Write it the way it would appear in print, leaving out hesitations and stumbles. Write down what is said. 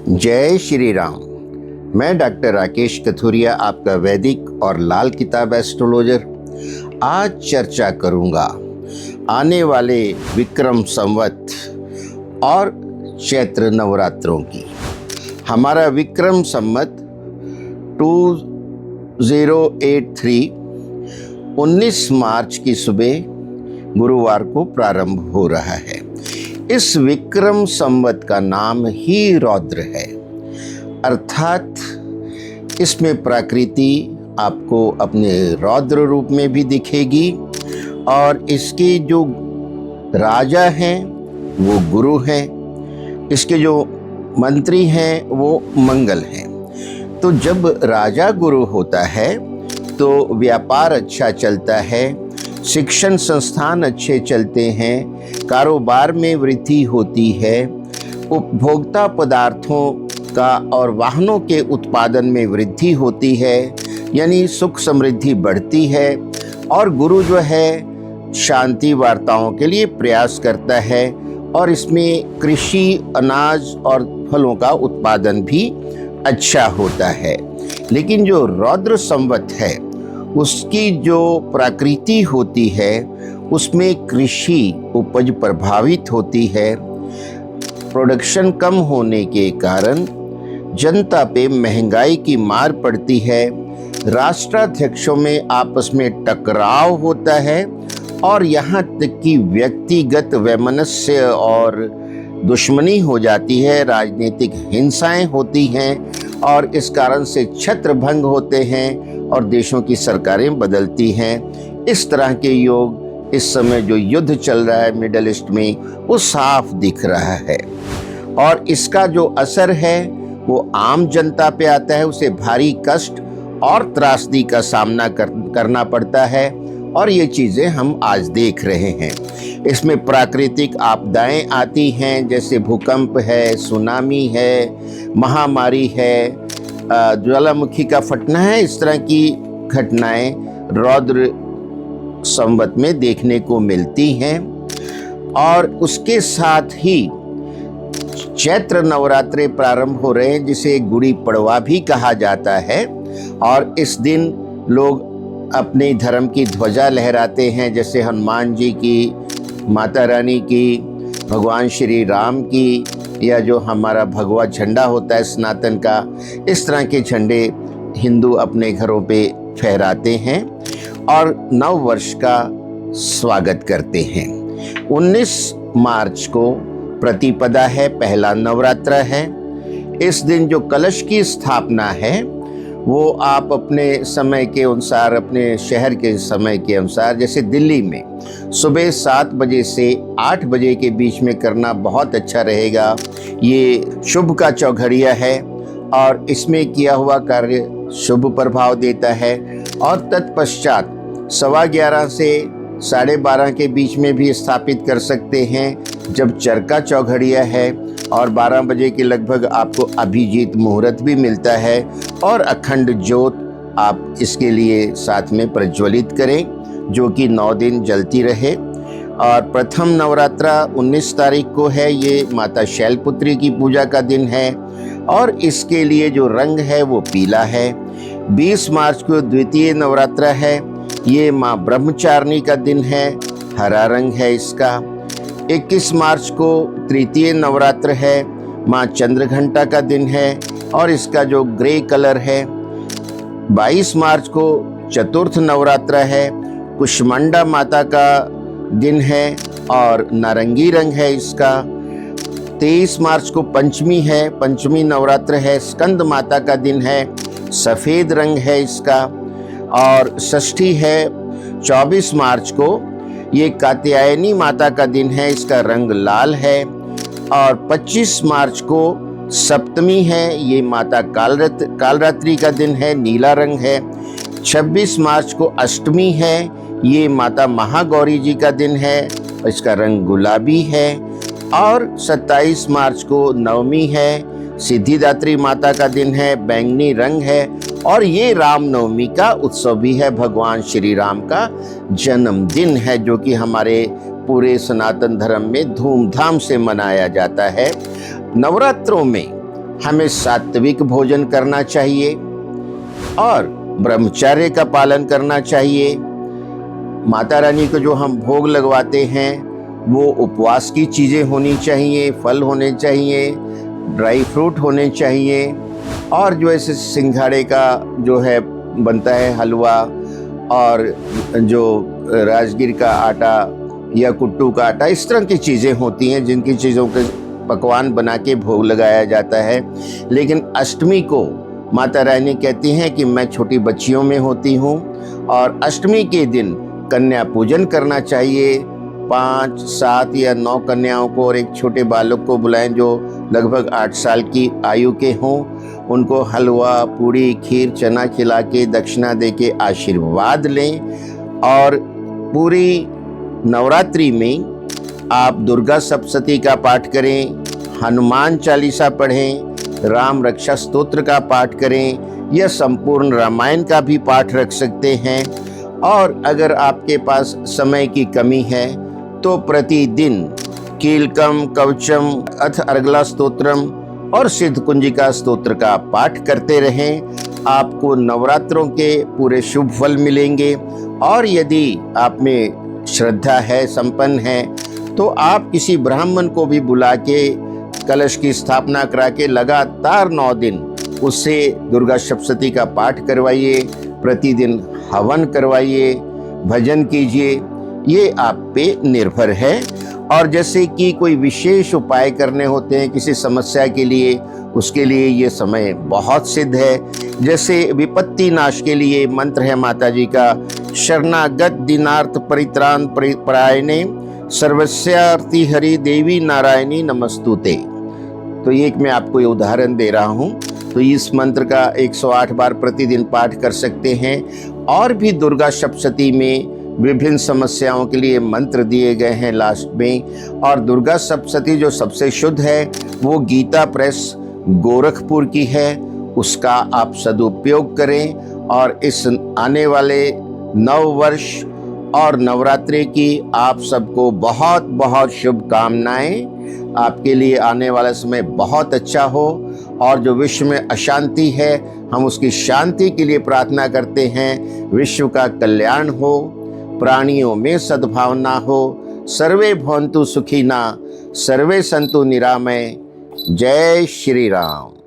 जय श्री राम। मैं डॉक्टर राकेश कथुरिया, आपका वैदिक और लाल किताब एस्ट्रोलॉजर। आज चर्चा करूंगा आने वाले विक्रम संवत और चैत्र नवरात्रों की। हमारा विक्रम संवत 2083 19 मार्च की सुबह गुरुवार को प्रारंभ हो रहा है। इस विक्रम संवत का नाम ही रौद्र है, अर्थात इसमें प्रकृति आपको अपने रौद्र रूप में भी दिखेगी और इसके जो राजा हैं वो गुरु हैं, इसके जो मंत्री हैं वो मंगल हैं। तो जब राजा गुरु होता है तो व्यापार अच्छा चलता है, शिक्षण संस्थान अच्छे चलते हैं, कारोबार में वृद्धि होती है, उपभोक्ता पदार्थों का और वाहनों के उत्पादन में वृद्धि होती है, यानी सुख समृद्धि बढ़ती है। और गुरु जो है शांति वार्ताओं के लिए प्रयास करता है और इसमें कृषि, अनाज और फलों का उत्पादन भी अच्छा होता है। लेकिन जो रौद्र संवत है उसकी जो प्रकृति होती है उसमें कृषि उपज प्रभावित होती है। प्रोडक्शन कम होने के कारण जनता पे महंगाई की मार पड़ती है, राष्ट्राध्यक्षों में आपस में टकराव होता है और यहाँ तक कि व्यक्तिगत वैमनस्य और दुश्मनी हो जाती है, राजनीतिक हिंसाएं होती हैं और इस कारण से छत्र भंग होते हैं और देशों की सरकारें बदलती हैं। इस तरह के योग इस समय जो युद्ध चल रहा है मिडल ईस्ट में वो साफ दिख रहा है और इसका जो असर है वो आम जनता पे आता है। उसे भारी कष्ट और त्रासदी का सामना करना पड़ता है और ये चीज़ें हम आज देख रहे हैं। इसमें प्राकृतिक आपदाएं आती हैं, जैसे भूकंप है, सुनामी है, महामारी है, ज्वालामुखी का फटना है। इस तरह की घटनाएं रौद्र संवत में देखने को मिलती हैं। और उसके साथ ही चैत्र नवरात्रे प्रारंभ हो रहे हैं, जिसे गुड़ी पड़वा भी कहा जाता है। और इस दिन लोग अपने धर्म की ध्वजा लहराते हैं, जैसे हनुमान जी की, माता रानी की, भगवान श्री राम की, या जो हमारा भगवा झंडा होता है सनातन का। इस तरह के झंडे हिंदू अपने घरों पे फहराते हैं और नव वर्ष का स्वागत करते हैं। 19 मार्च को प्रतिपदा है, पहला नवरात्र है। इस दिन जो कलश की स्थापना है वो आप अपने समय के अनुसार, अपने शहर के समय के अनुसार, जैसे दिल्ली में सुबह 7 बजे से 8 बजे के बीच में करना बहुत अच्छा रहेगा। ये शुभ का चौघड़िया है और इसमें किया हुआ कार्य शुभ प्रभाव देता है। और तत्पश्चात 11:15 से 12:30 के बीच में भी स्थापित कर सकते हैं, जब चरका चौघड़िया है। और 12 बजे के लगभग आपको अभिजीत मुहूर्त भी मिलता है और अखंड ज्योत आप इसके लिए साथ में प्रज्वलित करें, जो कि 9 दिन जलती रहे। और प्रथम नवरात्रा 19 तारीख को है, ये माता शैलपुत्री की पूजा का दिन है और इसके लिए जो रंग है वो पीला है। 20 मार्च को द्वितीय नवरात्रा है, ये माँ ब्रह्मचारिणी का दिन है, हरा रंग है इसका। 21 मार्च को तृतीय नवरात्र है, माँ चंद्रघंटा का दिन है और इसका जो ग्रे कलर है। 22 मार्च को चतुर्थ नवरात्र है, कुष्मांडा माता का दिन है और नारंगी रंग है इसका। 23 मार्च को पंचमी है, पंचमी नवरात्र है, स्कंद माता का दिन है, सफ़ेद रंग है इसका। और षष्ठी है 24 मार्च को, ये कात्यायनी माता का दिन है, इसका रंग लाल है। और 25 मार्च को सप्तमी है, ये माता कालरात्रि का दिन है, नीला रंग है। 26 मार्च को अष्टमी है, ये माता महागौरी जी का दिन है, इसका रंग गुलाबी है। और 27 मार्च को नवमी है, सिद्धिदात्री माता का दिन है, बैंगनी रंग है। और ये रामनवमी का उत्सव भी है, भगवान श्री राम का जन्मदिन है, जो कि हमारे पूरे सनातन धर्म में धूमधाम से मनाया जाता है। नवरात्रों में हमें सात्विक भोजन करना चाहिए और ब्रह्मचर्य का पालन करना चाहिए। माता रानी को जो हम भोग लगवाते हैं वो उपवास की चीज़ें होनी चाहिए, फल होने चाहिए, ड्राई फ्रूट होने चाहिए, और जो ऐसे सिंघाड़े का जो है बनता है हलवा, और जो राजगिर का आटा या कुट्टू का आटा, इस तरह की चीज़ें होती हैं जिनकी चीज़ों के पकवान बना के भोग लगाया जाता है। लेकिन अष्टमी को माता रानी कहती हैं कि मैं छोटी बच्चियों में होती हूँ, और अष्टमी के दिन कन्या पूजन करना चाहिए। 5, 7 या 9 कन्याओं को और एक छोटे बालक को बुलाएं जो लगभग 8 साल की आयु के हों। उनको हलवा, पूड़ी, खीर, चना खिला के, दक्षिणा दे के आशीर्वाद लें। और पूरी नवरात्रि में आप दुर्गा सप्तशती का पाठ करें, हनुमान चालीसा पढ़ें, राम रक्षा स्तोत्र का पाठ करें, या संपूर्ण रामायण का भी पाठ रख सकते हैं। और अगर आपके पास समय की कमी है तो प्रतिदिन कीलकम, कवचम, अथ अर्गला स्तोत्रम और सिद्ध कुंजिका स्तोत्र का पाठ करते रहें। आपको नवरात्रों के पूरे शुभ फल मिलेंगे। और यदि आप में श्रद्धा है, संपन्न है, तो आप किसी ब्राह्मण को भी बुला के कलश की स्थापना करा के लगातार 9 दिन उससे दुर्गा सप्तशती का पाठ करवाइए, प्रतिदिन हवन करवाइए, भजन कीजिए। ये आप पे निर्भर है। और जैसे कि कोई विशेष उपाय करने होते हैं किसी समस्या के लिए, उसके लिए ये समय बहुत सिद्ध है। जैसे विपत्ति नाश के लिए मंत्र है माता जी का, शरणागत दीनार्थ परित्राण परायणे सर्वस्यार्थी हरि देवी नारायणी नमस्तुते। तो ये मैं आपको ये उदाहरण दे रहा हूँ। तो इस मंत्र का 108 बार प्रतिदिन पाठ कर सकते हैं। और भी दुर्गा सप्तशती में विभिन्न समस्याओं के लिए मंत्र दिए गए हैं लास्ट में। और दुर्गा सप्तशती जो सबसे शुद्ध है वो गीता प्रेस गोरखपुर की है, उसका आप सदुपयोग करें। और इस आने वाले नव वर्ष और नवरात्रि की आप सबको बहुत बहुत शुभकामनाएं। आपके लिए आने वाला समय बहुत अच्छा हो। और जो विश्व में अशांति है, हम उसकी शांति के लिए प्रार्थना करते हैं। विश्व का कल्याण हो, प्राणियों में सद्भावना हो। सर्वे भवन्तु सुखिनः, सर्वे सन्तु निरामय। जय श्री राम।